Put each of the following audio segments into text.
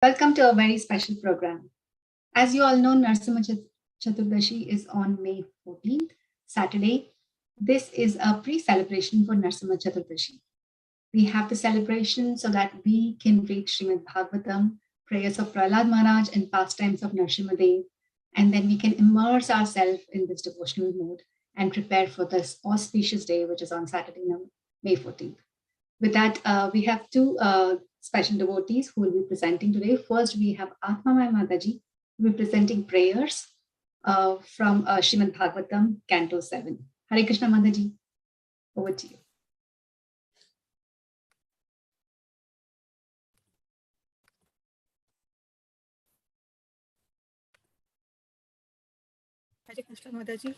Welcome to a very special program. As you all know, Narasimha Chaturdashi is on May 14th, Saturday. This is a pre-celebration for Narasimha Chaturdashi. We have the celebration so that we can read Srimad Bhagavatam, prayers of Prahlad Maharaj and pastimes of Narasimha Dev, and then we can immerse ourselves in this devotional mode and prepare for this auspicious day, which is on Saturday, May 14th. With that, we have two special devotees who will be presenting today. First, we have Atmamaya Mataji, who will be presenting prayers from Srimad Bhagavatam, Canto 7. Hare Krishna Mataji, over to you. Hare Krishna Mataji,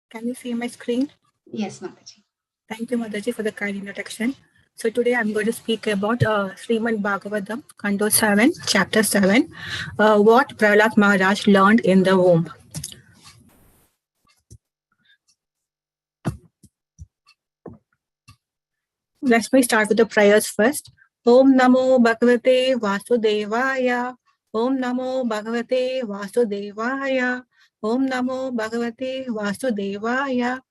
can you see my screen? Yes, Mataji. Thank you, Mataji, for the kind introduction. So today I'm going to speak about Srimad Bhagavatam, Canto 7, Chapter 7, what Prahlad Maharaj learned in the womb. Let me start with the prayers first. Om Namo Bhagavate Vasudevaya. Om Namo Bhagavate Vasudevaya. Om Namo Bhagavate Vasudevaya.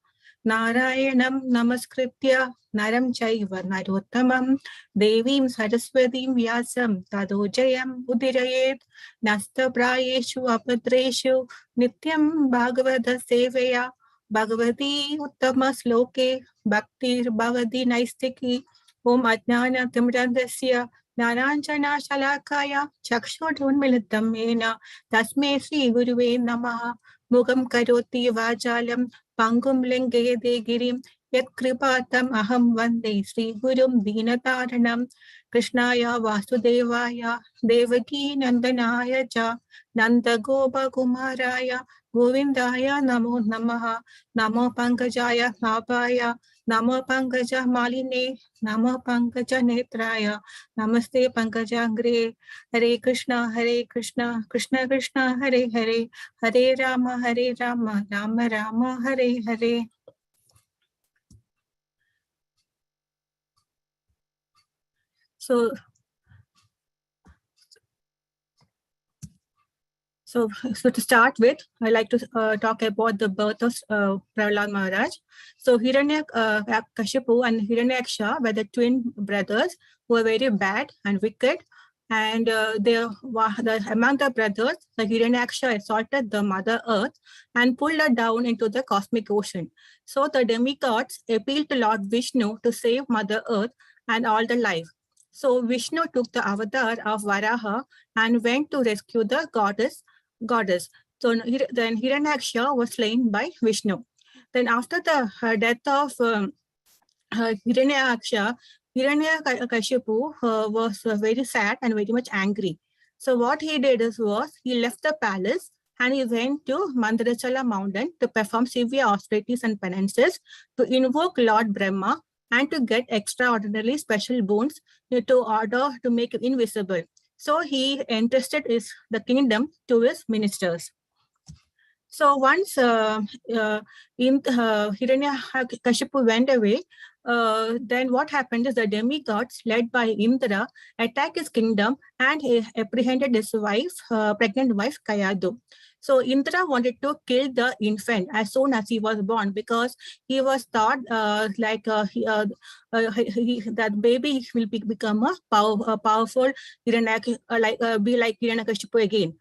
Narayanam Namaskritya Naram Chaiva Narottamam Devim Saraswatim Vyasam Tadojayam Udirayet Nasta Prayeshu Apatreshu Nityam Bhagavata Sevaya Bhagavati Uttama Sloke Bhaktir Bhavati Naistiki Om Ajnana Timrandasya Naranjana Shalakaya Chakshudunmilitam Mena Tasme Sri Guruve Namaha Mugam Karoti Vajalam Pangum Lengede Girim Yat Kripatam Aham Vande Sri Gurum Dinataranam Krishnaya Vasudevaya Devaki Nandanaya Cha Nanda Gopa Kumaraya Govindaya Namo Namaha Namo Pankajaya Nabaya Namo Pankaja Maline Namo Pankaja Netraya Namaste Pankajangre Hare Krishna Krishna Krishna Hare Hare Hare Rama Rama Rama Hare Hare. So to start with, I like to talk about the birth of Prahlad Maharaj. So Kashipu and Hiranyaksha were the twin brothers who were very bad and wicked. And among the brothers, the Hiranyaksha assaulted the Mother Earth and pulled her down into the cosmic ocean. So the demigods appealed to Lord Vishnu to save Mother Earth and all the life. So Vishnu took the avatar of Varaha and went to rescue the goddess. So then Hiranyaksha was slain by Vishnu. Then after the death of Hiranyaksha, Hiranyakashipu was very sad and very much angry. So what he did was he left the palace and he went to Mandarachala mountain to perform severe austerities and penances, to invoke Lord Brahma and to get extraordinarily special boons to order to make him invisible. So he entrusted the kingdom to his ministers. So once Hiranyakashipu went away, then what happened is the demigods led by Indra attacked his kingdom and he apprehended his pregnant wife Kayadu. So Indra wanted to kill the infant as soon as he was born because he was thought that baby will become a powerful be like Hiranyakashipu again.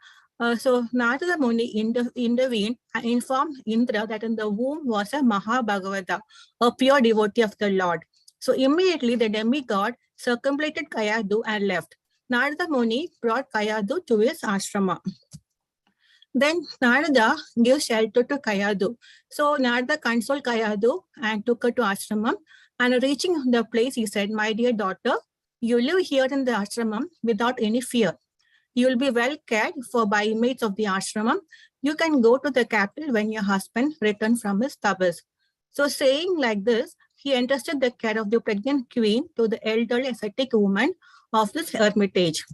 So Narada Muni intervened and informed Indra that in the womb was a Mahabhagavata, a pure devotee of the Lord. So immediately the demigod circumambulated Kayadu and left. Narada Muni brought Kayadu to his ashrama. Then Narada gave shelter to Kayadu. So Narada consoled Kayadu and took her to ashramam. And reaching the place, he said, "My dear daughter, you live here in the ashramam without any fear. You will be well cared for by inmates of the ashramam. You can go to the capital when your husband returns from his tapas." So saying like this, he entrusted the care of the pregnant queen to the elderly ascetic woman of this hermitage.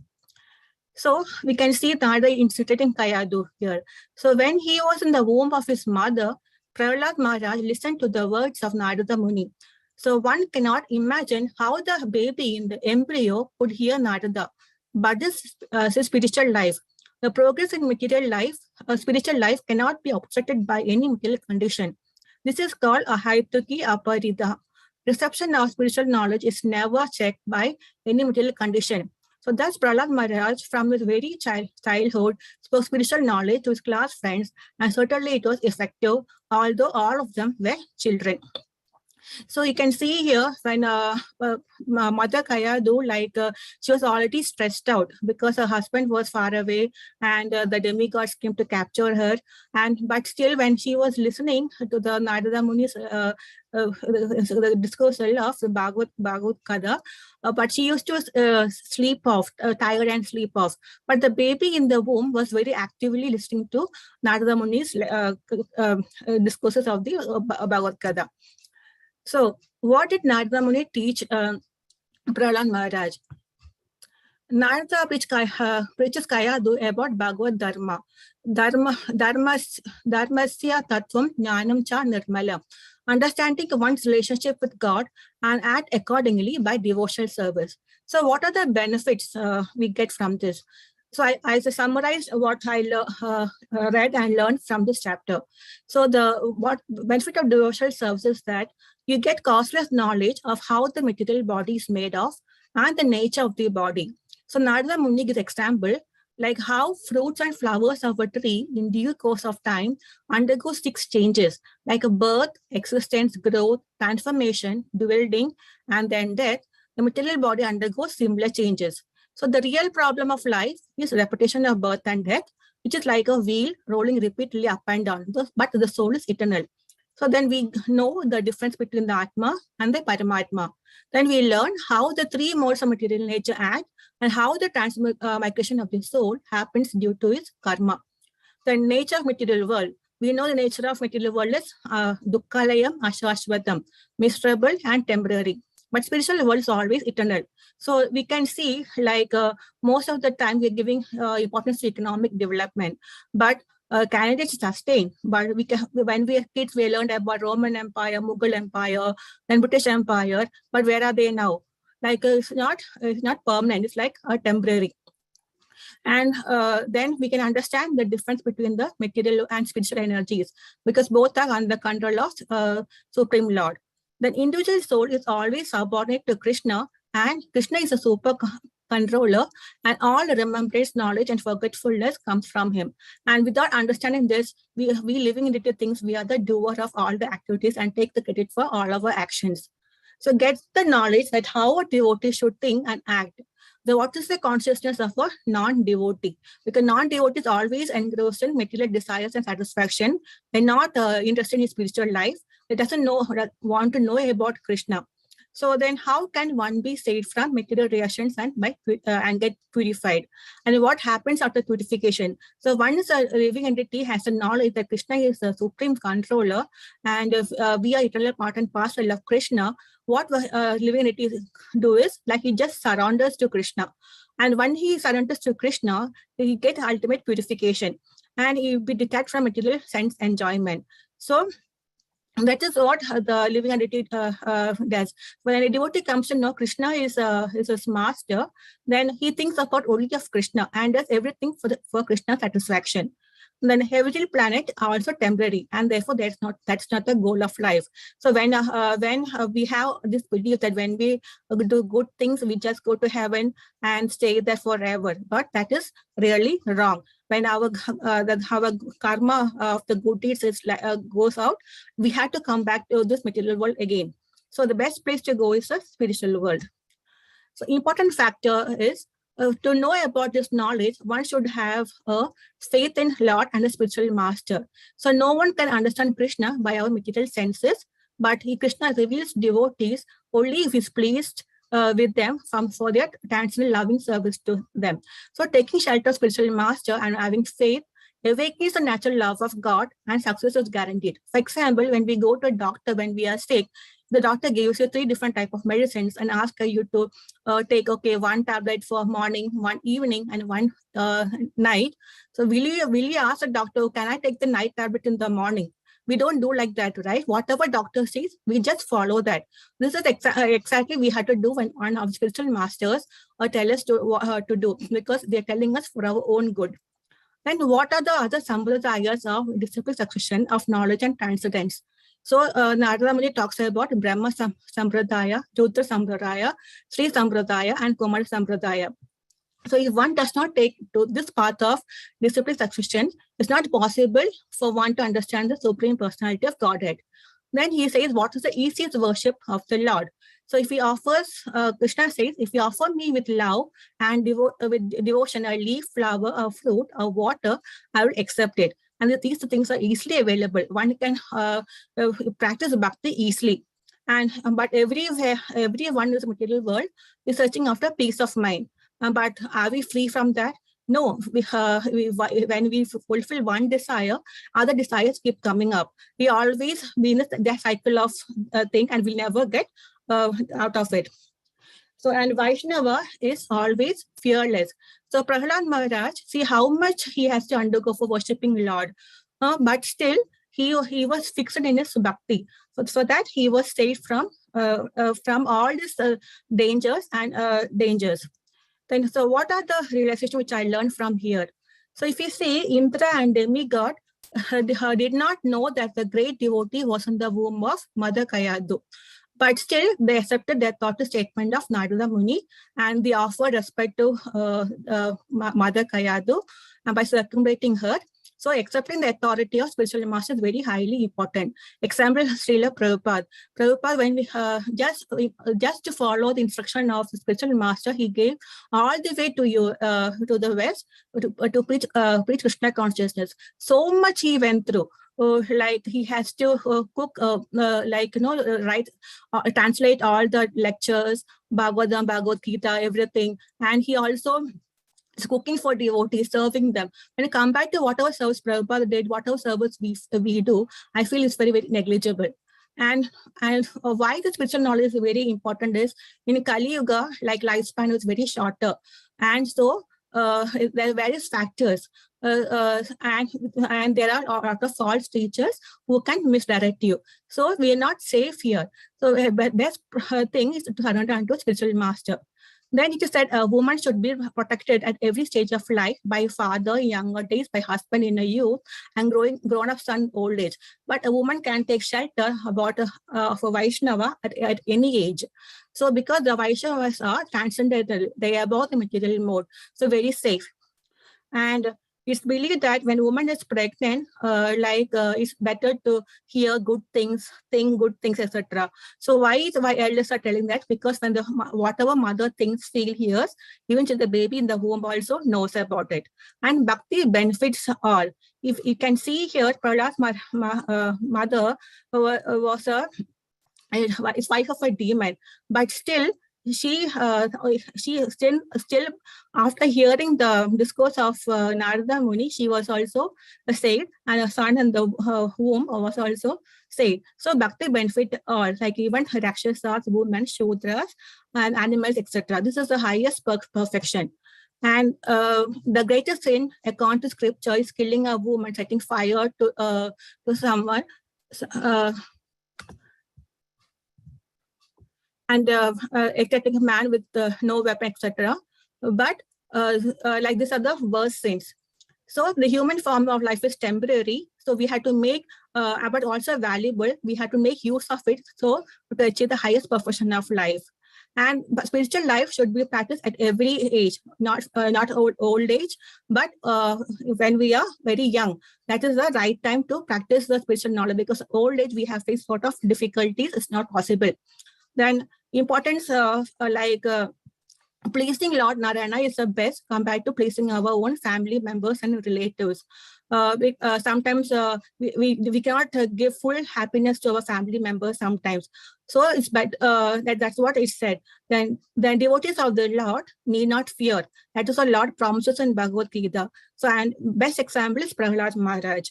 So we can see Narada instituting Kayadu here. So when he was in the womb of his mother, Prahlad Maharaj listened to the words of Narada Muni. So one cannot imagine how the baby in the embryo could hear Narada. But this spiritual life, the progress in material life, spiritual life cannot be obstructed by any material condition. This is called a haituki aparida. Reception of spiritual knowledge is never checked by any material condition. So thus Prahlad Maharaj from his very childhood spoke spiritual knowledge to his class friends, and certainly it was effective, although all of them were children. So you can see here when Mother Kayadu, she was already stressed out because her husband was far away and the demigods came to capture her. But still, when she was listening to the Narada Muni's the discussion of the Bhagavad Kada, but she used to sleep off, tired and sleep off. But the baby in the womb was very actively listening to Narada Muni's discourses of the Bhagavad Kada. So, what did Narada Muni teach Prahlad Maharaj? Narada preaches Kayadu about Bhagavad Dharma. Dharmasya tattvam jnanam cha nirmala. Understanding one's relationship with God and act accordingly by devotional service. So, what are the benefits we get from this? So I summarized what I read and learned from this chapter. So what benefit of devotional service is that you get causeless knowledge of how the material body is made of and the nature of the body. So Narada Muni gives example like how fruits and flowers of a tree in due course of time undergo 6 changes, like a birth, existence, growth, transformation, bewildering, and then death. The material body undergoes similar changes. So the real problem of life is repetition of birth and death, which is like a wheel rolling repeatedly up and down, but the soul is eternal. So then we know the difference between the Atma and the Paramatma. Then we learn how the 3 modes of material nature act and how the transmigration of the soul happens due to its karma. The nature of material world. We know the nature of material world is dukkhalayam ashvashvatam, miserable and temporary. But spiritual world is always eternal. So we can see most of the time we're giving importance to economic development, but Canada is sustained. But when we are kids, we learned about Roman Empire, Mughal Empire, then British Empire. But where are they now? It's not permanent. It's like temporary. And then we can understand the difference between the material and spiritual energies because both are under control of Supreme Lord. The individual soul is always subordinate to Krishna, and Krishna is a super controller, and all remembrance, knowledge, and forgetfulness comes from him. And without understanding this, we living into things, we are the doer of all the activities and take the credit for all our actions. So get the knowledge that how a devotee should think and act. What is the consciousness of a non-devotee? Because non-devotee is always engrossed in material desires and satisfaction. They're not interested in spiritual life. They doesn't want to know about Krishna. So then how can one be saved from material reactions and get purified? And what happens after purification? So once a living entity has the knowledge that Krishna is the supreme controller and we are eternal part and parcel of Krishna, what living entity do is like he just surrenders to Krishna. And when he surrenders to Krishna, he gets ultimate purification and he will be detached from material sense enjoyment. So that is what the living entity does. When a devotee comes to know Krishna is his master, then he thinks about only of Krishna and does everything for Krishna's satisfaction. Then heavenly planet are also temporary, and therefore that's not the goal of life. So when we have this belief that when we do good things, we just go to heaven and stay there forever, but that is really wrong. When our karma of the good deeds goes out, we have to come back to this material world again. So the best place to go is the spiritual world. So important factor is to know about this knowledge, one should have a faith in Lord and a spiritual master. So no one can understand Krishna by our material senses, but Krishna reveals devotees only if he's pleased with them for their transcendental loving service to them. So taking shelter of spiritual master and having faith awakens the natural love of God and success is guaranteed. For example, when we go to a doctor when we are sick, the doctor gives you 3 different types of medicines and asks you to take 1 tablet for morning, 1 evening, and 1 night. So will you ask the doctor, can I take the night tablet in the morning? We don't do like that, right? Whatever doctor says, we just follow that. This is exactly we had to do when on our spiritual masters tell us to do, because they're telling us for our own good. Then what are the other sampradayas of disciplic succession of knowledge and transcendence? So Narada Muni talks about Brahma Sampradaya, Jyotir Sampradaya, Sri Sampradaya, and Kumar Sampradaya. So if one does not take to this path of disciplic succession, it's not possible for one to understand the Supreme Personality of Godhead. Then he says, what is the easiest worship of the Lord? So if he offers, Krishna says, if you offer me with love and with devotion, a leaf, flower, a fruit, a water, I will accept it. And these things are easily available. One can practice bhakti easily. And but everyone in the material world is searching after peace of mind. But are we free from that? No. When we fulfill one desire, other desires keep coming up. We always be in the cycle of thing, and we'll never get out of it. So, and Vaishnava is always fearless. So Prahlad Maharaj, see how much he has to undergo for worshipping Lord. But still, he was fixed in his bhakti. So that he was saved from all these dangers and dangers. Then, so what are the realizations which I learned from here? So if you say Indra and demigod did not know that the great devotee was in the womb of Mother Kayadu. But still, they accepted their thought statement of Narada Muni, and they offered respect to Mother Kayadu, and by circumventing her. So accepting the authority of spiritual master is very highly important. Example, Srila Prabhupada. Prabhupada, when we just to follow the instruction of the spiritual master, he gave all the way to the west to preach Krishna consciousness. So much he went through. Like he has to cook, write, translate all the lectures, Bhagavatam, Bhagavad Gita, everything, and he also is cooking for devotees, serving them. When you come back to whatever service Prabhupada did, whatever service we do, I feel it's very, very negligible. And why the spiritual knowledge is very important is in Kali Yuga, like lifespan is very shorter, and so there are various factors, and there are a lot of false teachers who can misdirect you. So we are not safe here. So best thing is to surrender unto spiritual master. Then it is said a woman should be protected at every stage of life by father in younger days, by husband in a youth, and grown-up son in old age. But a woman can take shelter of a Vaishnava at any age. So because the Vaishnavas are transcendental, they are above the material mode, so very safe. And it's believed that when a woman is pregnant, it's better to hear good things, think good things, etc. So why elders are telling that? Because when whatever mother thinks, feels, hears, even the baby in the womb also knows about it. And bhakti benefits all. If you can see here, Prahlad's mother was is wife of a demon, but still she still after hearing the discourse of Narada Muni, she was also saved, and her son in the womb was also saved. So bhakti benefit all, like even Rakshasas, women, Shudras, and animals, etc. This is the highest perfection. And the greatest sin, according to scripture, is killing a woman, setting fire to someone. And attacking a man with no weapon, etc. But like these are the worst sins. So the human form of life is temporary. So we had to make, but also valuable. We had to make use of it so to achieve the highest perfection of life. And spiritual life should be practiced at every age, not old age, but when we are very young. That is the right time to practice the spiritual knowledge, because old age we have faced sort of difficulties. It's not possible. Then importance of pleasing Lord Narayana is the best compared to pleasing our own family members and relatives. Sometimes we cannot give full happiness to our family members sometimes. So it's that's what it said. Then devotees of the Lord need not fear. That is what Lord promises in Bhagavad Gita. So, and best example is Prahlad Maharaj.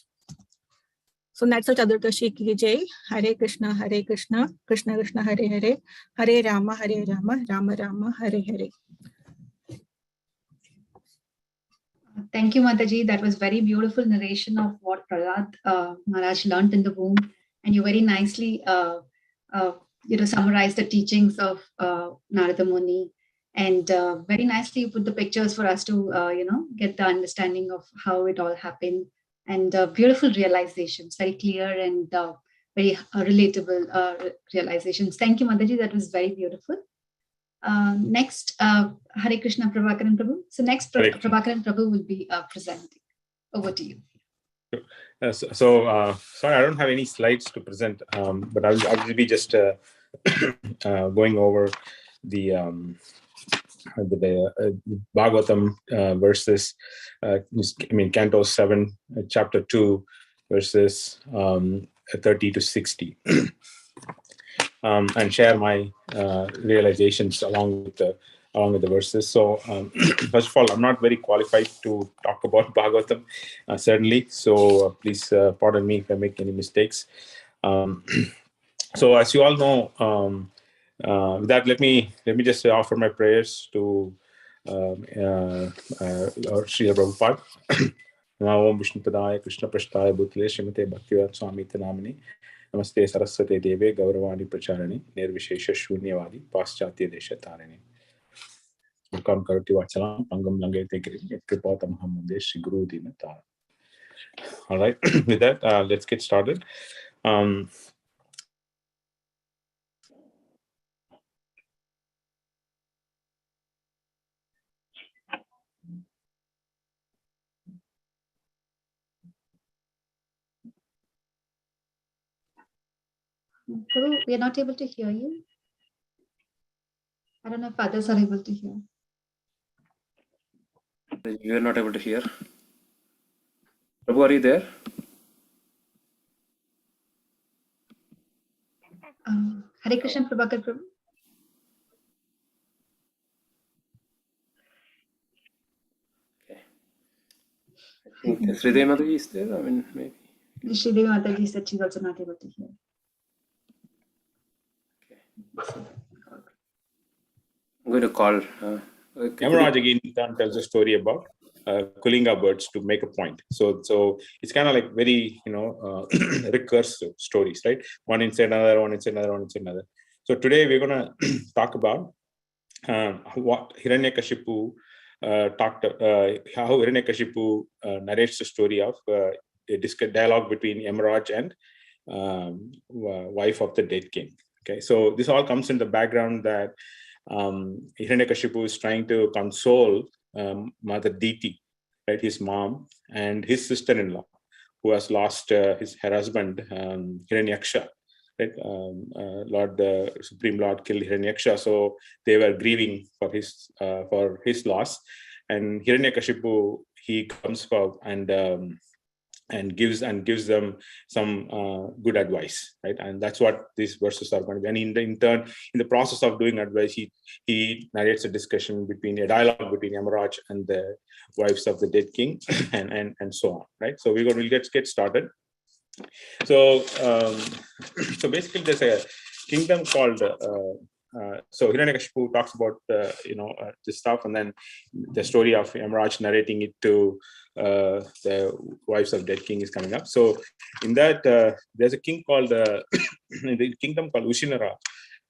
So Narasimha Chaturdashi ki jai. Hare Krishna, Krishna Krishna, Hare Hare, Hare Rama, Rama Rama, Hare Hare. Thank you, Mataji. That was very beautiful narration of what Prahlad Maharaj learned in the womb, and you very nicely, summarized the teachings of Narada Muni, and very nicely you put the pictures for us to, get the understanding of how it all happened, and beautiful realizations, very clear and very relatable realizations. Thank you, Mataji. That was very beautiful. Next, Hare Krishna, Prabhakaran Prabhu. So next, Prabhakaran Prabhu will be presenting. Over to you. Sorry, I don't have any slides to present, but I'll be just going over the Bhagavatam verses, Canto 7, Chapter 2, verses 30 to 60. And share my realizations along with the verses. So first of all, I'm not very qualified to talk about Bhagavatam, certainly. So please pardon me if I make any mistakes. So as you all know, with that, let me just offer my prayers to Srila Prabhupada. Om Vishnu Padaya Krishna Prasthaya Bhutale Srimate Bhaktivedanta Swami Namani. Namaste Saraswate Deve Gauravani Pracharani Nirvishesha Shunyavadi Paschatya Desha Tarini. Mukam Karati Vachalam Pangam Langete Giri Kripata Muhammad Shri Guru Dinatara. All right, with that, let's get started. Prabhu, we are not able to hear you. I don't know if others are able to hear. You are not able to hear. Prabhu, are you there? Hare Krishna, Prabhakar Prabhu. Okay. I think Sridevi Mataji is there. I mean, maybe. Sridevi Mataji said she's also not able to hear. Okay. I'm going to call. Yamaraj again tells a story about Kulinga birds to make a point. So it's kind of like very, recursive stories, right? One inside another, one inside another, one inside another. So today we're going to talk about what Hiranyakashipu how Hiranyakashipu narrates the story of a dialogue between Yamaraj and wife of the dead king. Okay, so this all comes in the background that Hiranyakashipu is trying to console Mother Diti, right, his mom, and his sister-in-law, who has lost her husband, Hiranyaksha, right? Supreme Lord killed Hiranyaksha, so they were grieving for his loss. And Hiranyakashipu, he comes up and gives them some good advice, right? And that's what these verses are going to be. And in turn, in the process of doing advice, he narrates a dialogue between Yamaraj and the wives of the dead king, and so on, right? So we'll get started. So so basically, there's a kingdom called. So Hiranyakashipu talks about this stuff, and then the story of Yamaraj narrating it to the wives of dead king is coming up. So in that, there's a king called in the kingdom called Ushinara.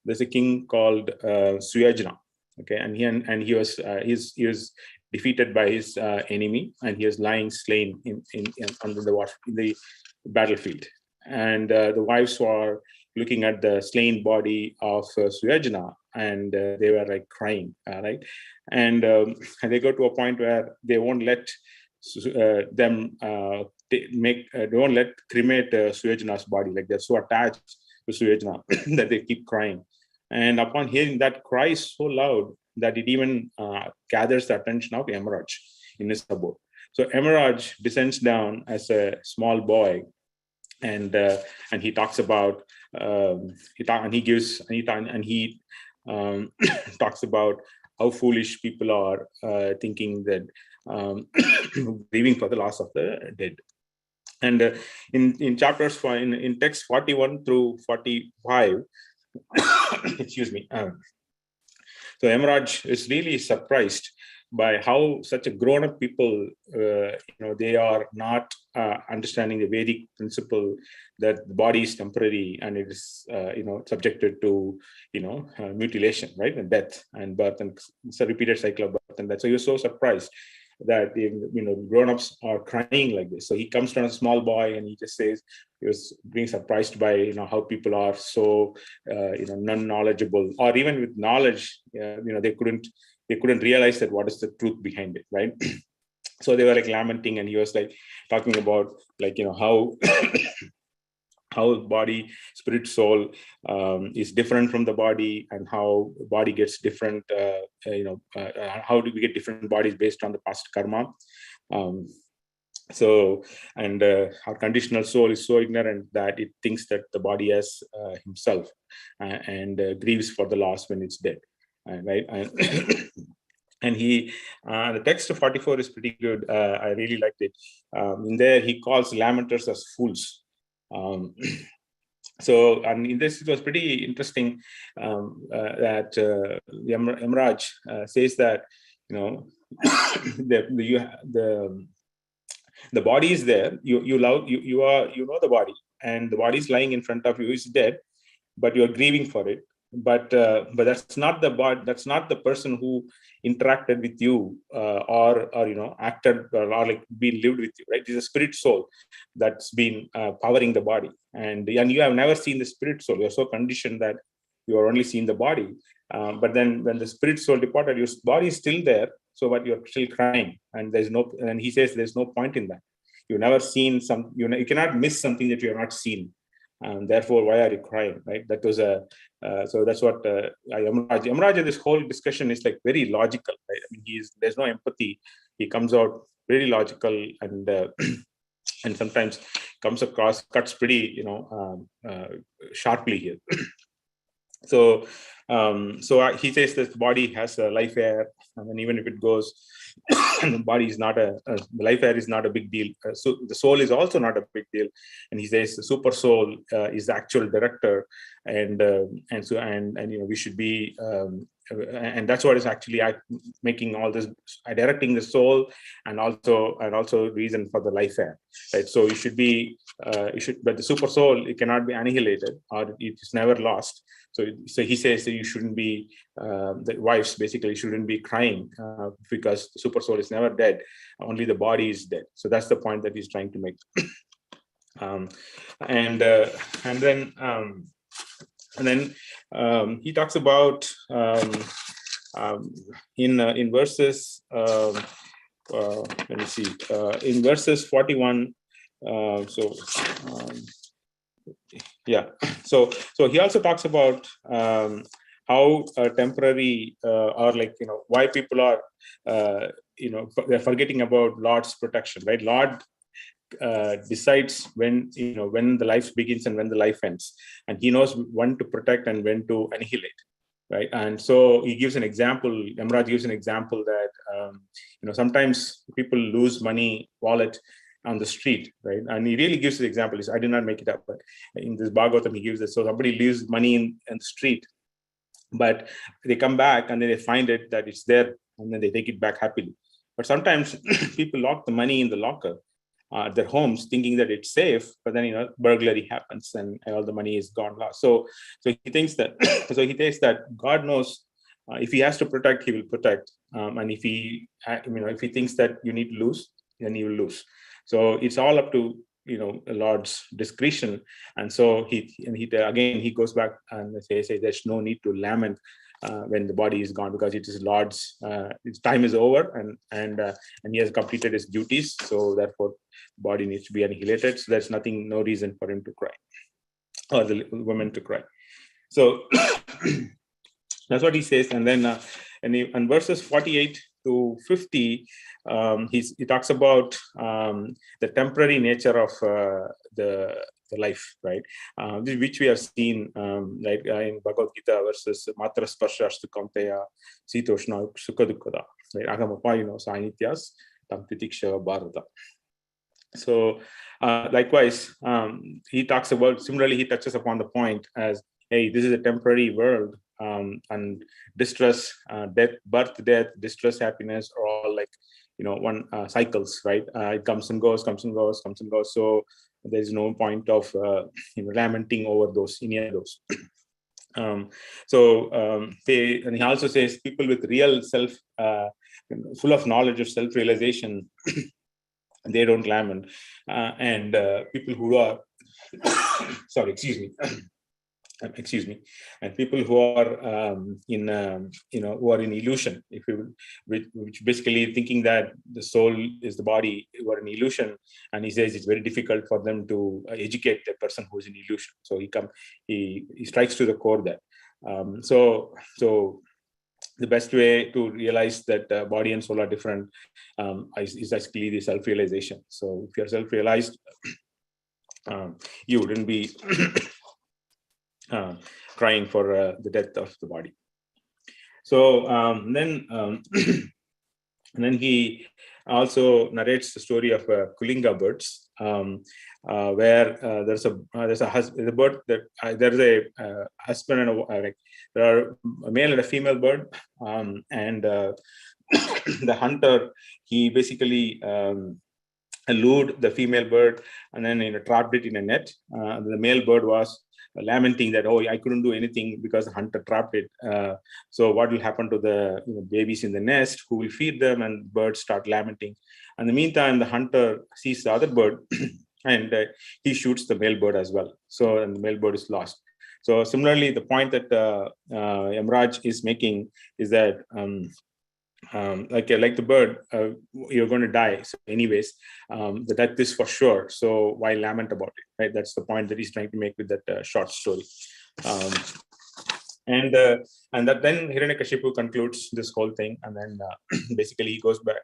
There's a king called Suyajna. Okay, and he was defeated by his enemy, and he was lying slain in the battlefield. And the wives were looking at the slain body of Suyajna, and they were like crying, right? And they go to a point where they won't let them they won't let cremate Suyajna's body. Like they're so attached to Suyajna that they keep crying. And upon hearing that cry so loud that it even gathers the attention of Yamaraj in his abode. So Yamaraj descends down as a small boy, and he talks about he talks about how foolish people are thinking that grieving for the loss of the dead. And in chapters in text 41 through 45, excuse me. So Yamaraj is really surprised by how such a grown-up people, they are not understanding the Vedic principle that the body is temporary and it is, subjected to, mutilation, right, and death and birth, and it's a repeated cycle of birth and death. So he was so surprised that grown-ups are crying like this. So he comes down as a small boy and he just says he was being surprised by how people are so non-knowledgeable, or even with knowledge, they couldn't realize that what is the truth behind it, right? So they were like lamenting, and he was like talking about how how body, spirit, soul is different from the body, and how body gets different, how do we get different bodies based on the past karma. Our conditional soul is so ignorant that it thinks that the body has himself, and grieves for the loss when it's dead, right? And the text of 44 is pretty good. I really liked it. In there, he calls lamenters as fools. And in this, it was pretty interesting that Yamraj says that the body is there. You know the body, and the body is lying in front of you. It's dead, but you are grieving for it. But that's not the body. That's not the person who interacted with you, or acted, or like been lived with you, right? It's a spirit soul that's been powering the body, and you have never seen the spirit soul. You're so conditioned that you are only seeing the body. But then when the spirit soul departed, your body is still there, so but you're still crying, and and he says there's no point in that. You've never seen you cannot miss something that you have not seen. And therefore, why are you crying, right? That was so that's what Yamraj, this whole discussion is like very logical, right? I mean, there's no empathy. He comes out very logical, and and sometimes cuts pretty, sharply here. So he says that the body has a life air, and even if it goes, the body is not the life air is not a big deal. So the soul is also not a big deal. And he says the super soul is the actual director, and we should be, and that's what is actually making all this, directing the soul, and also reason for the life air, right? So you should be, but the super soul, it cannot be annihilated, or it is never lost. So he says that you shouldn't be, the wives basically shouldn't be crying, because the super soul is never dead, only the body is dead. So that's the point that he's trying to make. And then he talks about in verses, let me see, in verses 41. So he also talks about how temporary, or why people are they're forgetting about Lord's protection, right? Lord decides when the life begins and when the life ends, and he knows when to protect and when to annihilate, right? And so he gives an example. Yamraj gives an example that sometimes people lose money, wallet on the street, right? And he really gives the example. I did not make it up, but in this Bhagavatam he gives it. So somebody leaves money in the street, but they come back and then they find it that it's there, and then they take it back happily. But sometimes people lock the money in the locker at their homes, thinking that it's safe, but then burglary happens and all the money is gone, lost. So he thinks that God knows, if he has to protect, he will protect, and if he thinks that you need to lose, then he will lose. So it's all up to Lord's discretion. And so he goes back and says there's no need to lament when the body is gone, because it is Lord's, his time is over, and he has completed his duties. So therefore, the body needs to be annihilated. So there's no reason for him to cry, or the woman to cry. So that's what he says. And then in verses 48 to 50, he talks about the temporary nature of the life, right? Which we have seen, like in Bhagavad Gita verses Matra Sparsha Stukamteya Sitoshna Sukadukada, right? Agamapayino Sainityas Tam Titiksha Bharata. So likewise, he talks about, similarly, he touches upon the point as, hey, this is a temporary world. and distress, birth, death, distress, happiness are all like, one cycles, right? It comes and goes, comes and goes, comes and goes. So there's no point of lamenting over those, any of those. And he also says people with real self, full of knowledge of self-realization, they don't lament, and people who are sorry, excuse me, and people who are who are in illusion, which basically thinking that the soul is the body, who are in illusion, and he says it's very difficult for them to educate a person who is in illusion. So he strikes to the core there. So the best way to realize that body and soul are different is actually the self-realization. So if you're self-realized, you wouldn't be crying for the death of the body. So and then he also narrates the story of Kulinga birds, where there's a bird that there's a husband and a there are a male and a female bird, and the hunter, he basically lured the female bird and then trapped it in a net. The male bird was lamenting that, oh, I couldn't do anything because the hunter trapped it. So what will happen to the babies in the nest? Who will feed them? And birds start lamenting. In the meantime, the hunter sees the other bird and he shoots the male bird as well. So and the male bird is lost. So similarly, the point that Yamraj is making is that like the bird, you're going to die. So anyways, the death is for sure. So why lament about it, right? That's the point that he's trying to make with that short story. And that then Hiranyakashipu concludes this whole thing, and then basically he goes back,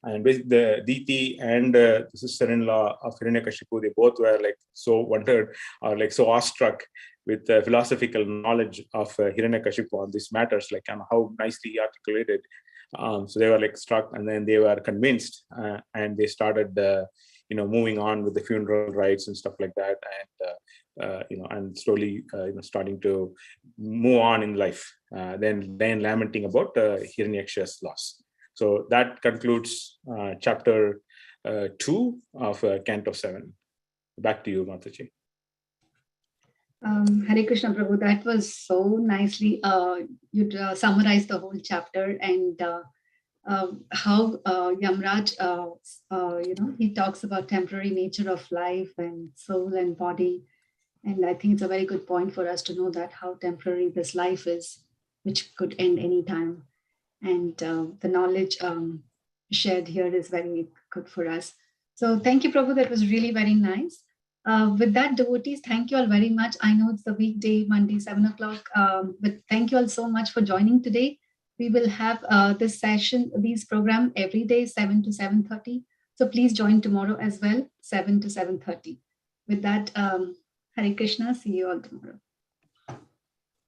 and the Diti and the sister-in-law of Hiranyakashipu, they both were like so wondered, or like so awestruck with the philosophical knowledge of Hiranyakashipu on these matters, like how nicely articulated. So they were like struck, and then they were convinced, and they started moving on with the funeral rites and stuff like that, and and slowly starting to move on in life, then lamenting about Hiranyaksha's loss. So that concludes chapter 2 of Canto 7. Back to you, Mataji. Hare Krishna, Prabhu. That was so nicely you summarized the whole chapter, and how Yamraj, he talks about temporary nature of life and soul and body. And I think it's a very good point for us to know that how temporary this life is, which could end anytime. And the knowledge shared here is very good for us. So thank you, Prabhu. That was really very nice. With that, devotees, thank you all very much. I know it's the weekday, Monday, 7 o'clock, but thank you all so much for joining today. We will have this session, these program every day, 7 to 7:30. So please join tomorrow as well, 7 to 7:30. With that, Hare Krishna. See you all tomorrow.